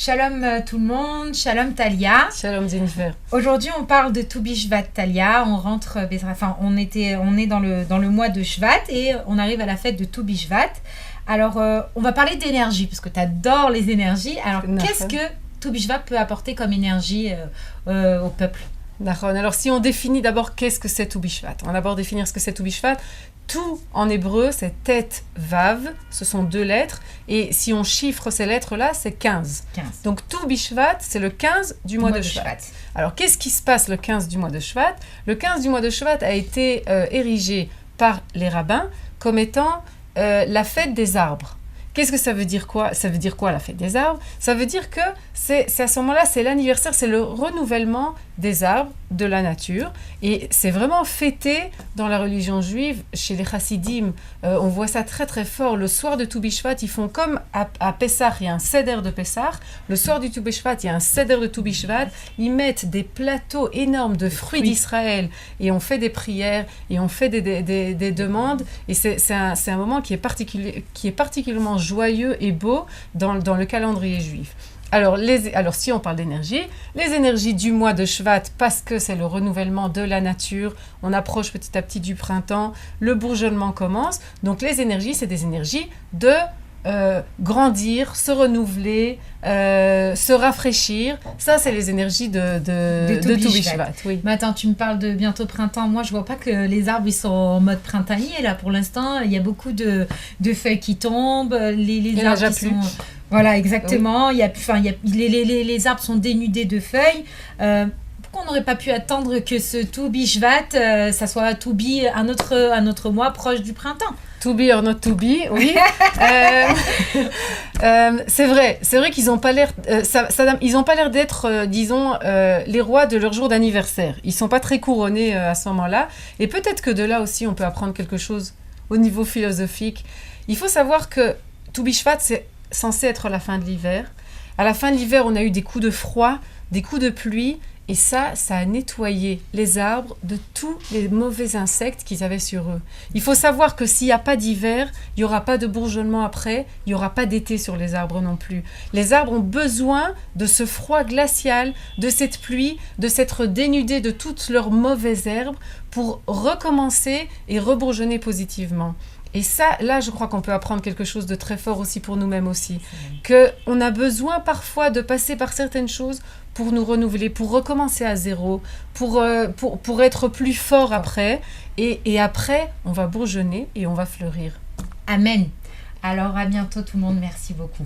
Shalom tout le monde, shalom Talia. Shalom Jennifer. Aujourd'hui on parle de Tu Bishvat Talia, on est dans le mois de Shvat et on arrive à la fête de Tu Bishvat. Alors on va parler d'énergie parce que tu adores les énergies. Alors qu'est-ce que Tu Bishvat peut apporter comme énergie au peuple? Alors si on définit d'abord qu'est-ce que c'est Tu Bishvat, on va d'abord définir ce que c'est Tu Bishvat. Tout en hébreu, c'est Tet Vav, ce sont 2 lettres, et si on chiffre ces lettres-là, c'est 15. Donc Tu Bishvat, c'est le 15 du mois de Shvat. Alors qu'est-ce qui se passe le 15 du mois de Shvat? Le 15 du mois de Shvat a été érigé par les rabbins comme étant la fête des arbres. Qu'est-ce que ça veut dire quoi? Ça veut dire quoi la fête des arbres? Ça veut dire que c'est à ce moment-là, c'est l'anniversaire, c'est le renouvellement des arbres, de la nature. Et c'est vraiment fêté dans la religion juive, chez les chassidim. On voit ça très très fort. Le soir de Tu Bishvat, ils font comme à Pessah, il y a un seder de Pessah. Le soir du Tu Bishvat, il y a un seder de Tu Bishvat. Ils mettent des plateaux énormes de fruits d'Israël et on fait des prières et on fait des demandes. Et c'est un moment qui est particulièrement joyeux et beau dans le calendrier juif. Alors si on parle d'énergie, les énergies du mois de Shvat, parce que c'est le renouvellement de la nature, on approche petit à petit du printemps, le bourgeonnement commence. Donc les énergies, c'est des énergies de grandir, se renouveler, se rafraîchir. Ça, c'est les énergies de Tu Bishvat. Oui. Mais attends, tu me parles de bientôt printemps. Moi, je vois pas que les arbres ils sont en mode printanier. Là, pour l'instant, il y a beaucoup de feuilles qui tombent. Les arbres qui sont... Voilà, exactement. Oui. Les arbres sont dénudés de feuilles. Pourquoi on n'aurait pas pu attendre que ce Tu Bishvat, ça soit To Be un autre mois proche du printemps? To be or not to be, oui. C'est vrai qu'ils n'ont pas l'air, ils n'ont pas l'air d'être, les rois de leur jour d'anniversaire. Ils sont pas très couronnés à ce moment-là. Et peut-être que de là aussi, on peut apprendre quelque chose au niveau philosophique. Il faut savoir que Tu Bishvat, c'est censé être la fin de l'hiver. À la fin de l'hiver, on a eu des coups de froid, des coups de pluie. Et ça a nettoyé les arbres de tous les mauvais insectes qu'ils avaient sur eux. Il faut savoir que s'il n'y a pas d'hiver, il n'y aura pas de bourgeonnement après, il n'y aura pas d'été sur les arbres non plus. Les arbres ont besoin de ce froid glacial, de cette pluie, de s'être dénudés de toutes leurs mauvaises herbes pour recommencer et rebourgeonner positivement. Et ça, là, je crois qu'on peut apprendre quelque chose de très fort aussi pour nous-mêmes aussi. Qu'on a besoin parfois de passer par certaines choses pour nous renouveler, pour recommencer à zéro, pour être plus fort après. Et après, on va bourgeonner et on va fleurir. Amen. Alors, à bientôt tout le monde. Merci beaucoup.